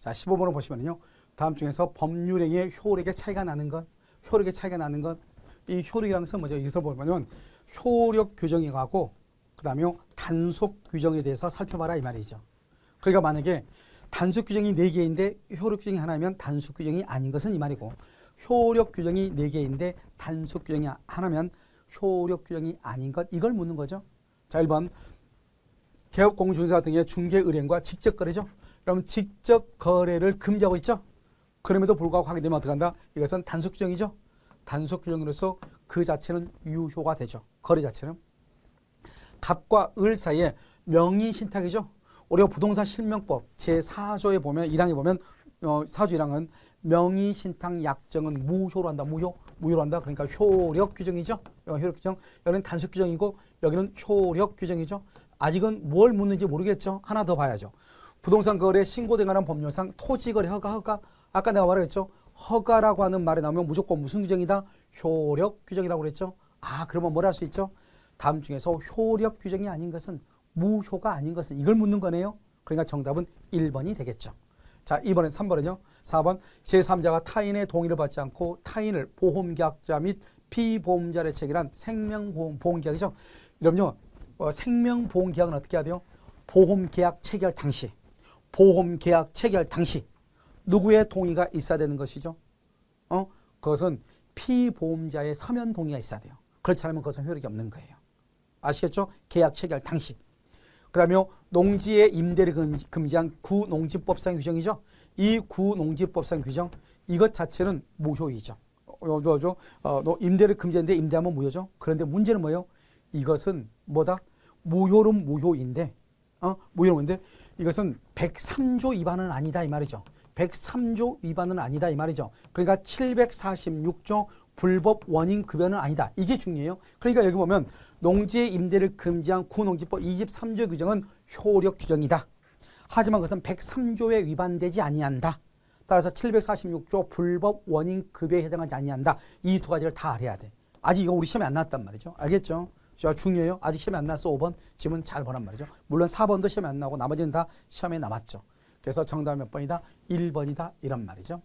자, 15번을 보시면요. 다음 중에서 법률행위의 효력의 차이가 나는 것, 이 효력이라는 것은 뭐죠? 여기서 보면 효력 규정이하고 그다음에 단속 규정에 대해서 살펴봐라 이 말이죠. 그러니까 만약에 단속 규정이 4개인데 효력 규정이 하나면 단속 규정이 아닌 것은 이 말이고, 효력 규정이 4개인데 단속 규정이 하나면 효력 규정이 아닌 것, 이걸 묻는 거죠. 자, 1번 개업공중사 등의 중개의뢰인과 직접 거래죠. 그럼 직접 거래를 금지하고 있죠. 그럼에도 불구하고 하게 되면 어떻게 한다? 이것은 단속 규정이죠. 단속 규정으로서 그 자체는 유효가 되죠. 거래 자체는. 갑과 을 사이에 명의신탁이죠. 우리가 부동산 실명법 제4조에 보면 1항에 보면 4조 1항은 명의신탁 약정은 무효로 한다. 무효로 한다. 그러니까 효력 규정이죠. 효력 규정. 여기는 단속 규정이고 여기는 효력 규정이죠. 아직은 뭘 묻는지 모르겠죠. 하나 더 봐야죠. 부동산 거래 신고에 관한 법률상 토지거래 허가. 아까 내가 말했죠. 허가라고 하는 말에 나오면 무조건 무슨 규정이다? 효력 규정이라고 그랬죠. 아, 그러면 뭘 할 수 있죠? 다음 중에서 효력 규정이 아닌 것은, 무효가 아닌 것은, 이걸 묻는 거네요. 그러니까 정답은 1번이 되겠죠. 자, 2번에 3번은요. 4번 제3자가 타인의 동의를 받지 않고 타인을 보험계약자 및 피보험자를 체결한 생명보험계약이죠. 이러면요. 생명보험계약은 어떻게 해야 돼요? 보험계약 체결 당시 누구의 동의가 있어야 되는 것이죠? 그것은 피보험자의 서면 동의가 있어야 돼요. 그렇지 않으면 그것은 효력이 없는 거예요. 아시겠죠? 계약 체결 당시. 그 다음에 농지의 임대를 금지한 구농지법상 규정이죠. 이 구농지법상 규정, 이것 자체는 무효이죠. 임대를 금지했는데 임대하면 무효죠. 그런데 문제는 뭐예요? 이것은 뭐다? 무효는 무효인데, 무효인데 이것은 103조 위반은 아니다 이 말이죠. 103조 위반은 아니다 이 말이죠. 그러니까 746조 불법 원인 급여는 아니다. 이게 중요해요. 그러니까 여기 보면 농지의 임대를 금지한 구농지법 23조 규정은 효력 규정이다. 하지만 그것은 103조에 위반되지 아니한다. 따라서 746조 불법 원인 급여에 해당하지 아니한다. 이 두 가지를 다 알아야 돼. 아직 이거 우리 시험에 안 나왔단 말이죠. 알겠죠? 중요해요. 아직 시험에 안 나왔어. 5번 지문 잘 보란 말이죠. 물론 4번도 시험에 안 나오고 나머지는 다 시험에 남았죠. 그래서 정답이 몇 번이다? 1번이다. 이런 말이죠.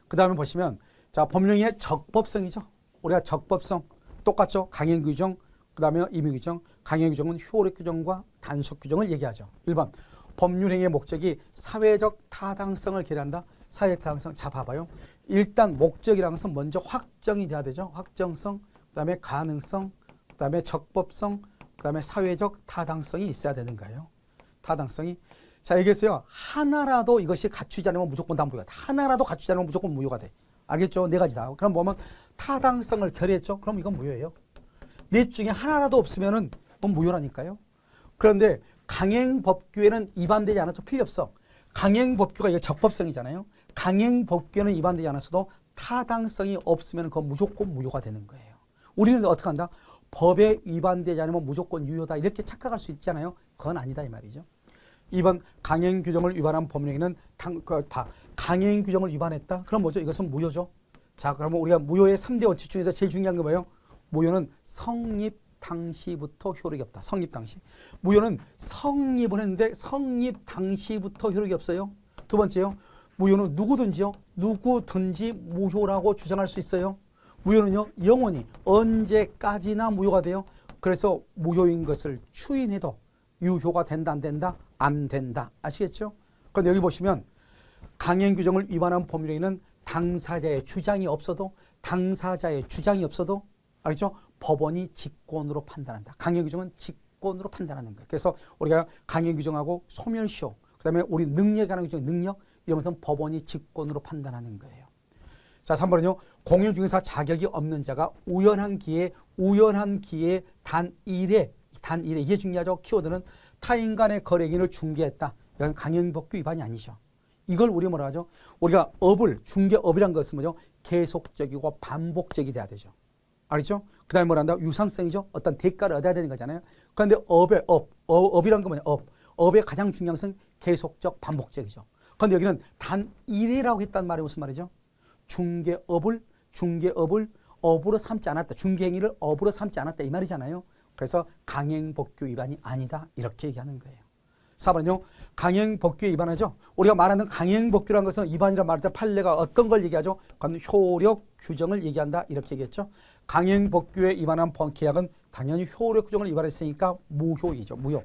그 다음에 보시면 자, 법령의 적법성이죠. 우리가 적법성 똑같죠. 강행규정, 그 다음에 임의규정. 강행규정은 효력 규정과 단속 규정을 얘기하죠. 1번 법률행위의 목적이 사회적 타당성을 기한다. 사회적 타당성. 자, 봐봐요. 일단 목적이라는 것은 먼저 확정이 돼야 되죠. 확정성, 그 다음에 가능성, 그 다음에 적법성, 그 다음에 사회적 타당성이 있어야 되는 거예요. 타당성이. 자, 여기서요. 하나라도 이것이 갖추지 않으면 무조건 다 무효가 돼. 하나라도 갖추지 않으면 무조건 무효가 돼. 알겠죠? 네 가지 다. 그럼 보면 타당성을 결의했죠? 그럼 이건 무효예요. 넷 중에 하나라도 없으면은 무효라니까요. 그런데 강행법규에는 위반되지 않아도 필요 없어. 강행법규가 이게 적법성이잖아요. 강행법규에는 위반되지 않았어도 타당성이 없으면 그건 무조건 무효가 되는 거예요. 우리는 어떻게 한다? 법에 위반되지 않으면 무조건 유효다. 이렇게 착각할 수 있잖아요. 그건 아니다 이 말이죠. 2번 강행규정을 위반한 법령에는 강행규정을 위반했다. 그럼 뭐죠? 이것은 무효죠. 자, 그러면 우리가 무효의 3대 원칙 중에서 제일 중요한 게 뭐예요? 무효는 성립 당시부터 효력이 없다. 성립 당시. 무효는 성립을 했는데 성립 당시부터 효력이 없어요. 두 번째요. 무효는 누구든지 무효라고 주장할 수 있어요. 무효는요. 영원히 언제까지나 무효가 돼요. 그래서 무효인 것을 추인해도 유효가 된다 안 된다? 안 된다. 아시겠죠? 그런데 여기 보시면 강행규정을 위반한 법률에는 당사자의 주장이 없어도 알겠죠? 법원이 직권으로 판단한다. 강행규정은 직권으로 판단하는 거예요. 그래서 우리가 강행규정하고 소멸시효, 그 다음에 우리 능력에 관한 규정, 능력 이런 것은 법원이 직권으로 판단하는 거예요. 자, 3번은요. 공인중개사 자격이 없는 자가 우연한 기회에 단일에 이게 중요하죠. 키워드는 타인 간의 거래기를 중개했다. 이건 강행법규 위반이 아니죠. 이걸 우리 뭐라 하죠? 우리가 중개업이란 것은 뭐죠? 계속적이고 반복적이 돼야 되죠. 알겠죠? 그 다음에 뭐라 한다? 유상성이죠. 어떤 대가를 얻어야 되는 거잖아요. 그런데 업이란 건 뭐냐? 업의 가장 중요한 것은 계속적, 반복적이죠. 그런데 여기는 단일이라고 했단 말이 무슨 말이죠? 중개업을 업으로 삼지 않았다. 중개행위를 업으로 삼지 않았다. 이 말이잖아요. 그래서 강행법규 위반이 아니다. 이렇게 얘기하는 거예요. 4번은요. 강행법규에 위반하죠. 우리가 말하는 강행법규라는 것은 위반이라 말할 때 판례가 어떤 걸 얘기하죠? 그건 효력 규정을 얘기한다 이렇게 얘기했죠. 강행법규에 위반한 계약은 당연히 효력 규정을 위반했으니까 무효이죠. 무효.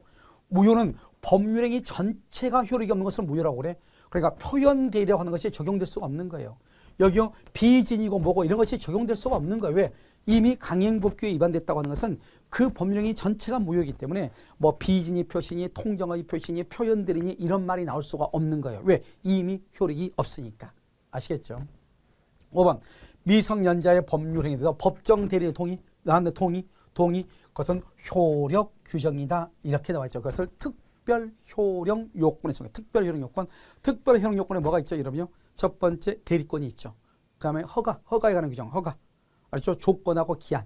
무효는 법률행위 전체가 효력이 없는 것을 무효라고 그래. 그러니까 표현 대리라고 하는 것이 적용될 수가 없는 거예요. 여기요 비진이고 뭐고 이런 것이 적용될 수가 없는 거예요. 왜? 이미 강행법규에 위반됐다고 하는 것은 그 법률행위 전체가 무효이기 때문에 뭐 비진이 표시니 통정의 표시니 표현 대리니 이런 말이 나올 수가 없는 거예요. 왜? 이미 효력이 없으니까. 아시겠죠? 5번 미성년자의 법률행위에 대해서 법정 대리의 동의 그것은 효력 규정이다 이렇게 나와 있죠. 그것을 특별 효력 요건에 속해. 특별 효력 요건. 특별 효력 요건에 뭐가 있죠? 여러분요. 첫 번째 대리권이 있죠. 그다음에 허가에 관한 규정. 허가. 알죠? 조건하고 기한.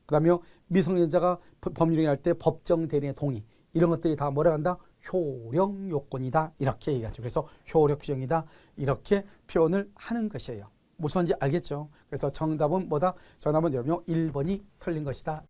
그다음에 미성년자가 법률행위 할 때 법정 대리의 동의. 이런 것들이 다 뭐라 한다? 효력 요건이다. 이렇게 얘기하죠. 그래서 효력 규정이다. 이렇게 표현을 하는 것이에요. 무슨 말인지 알겠죠? 그래서 정답은 뭐다? 정답은 여러분 1번이 틀린 것이다.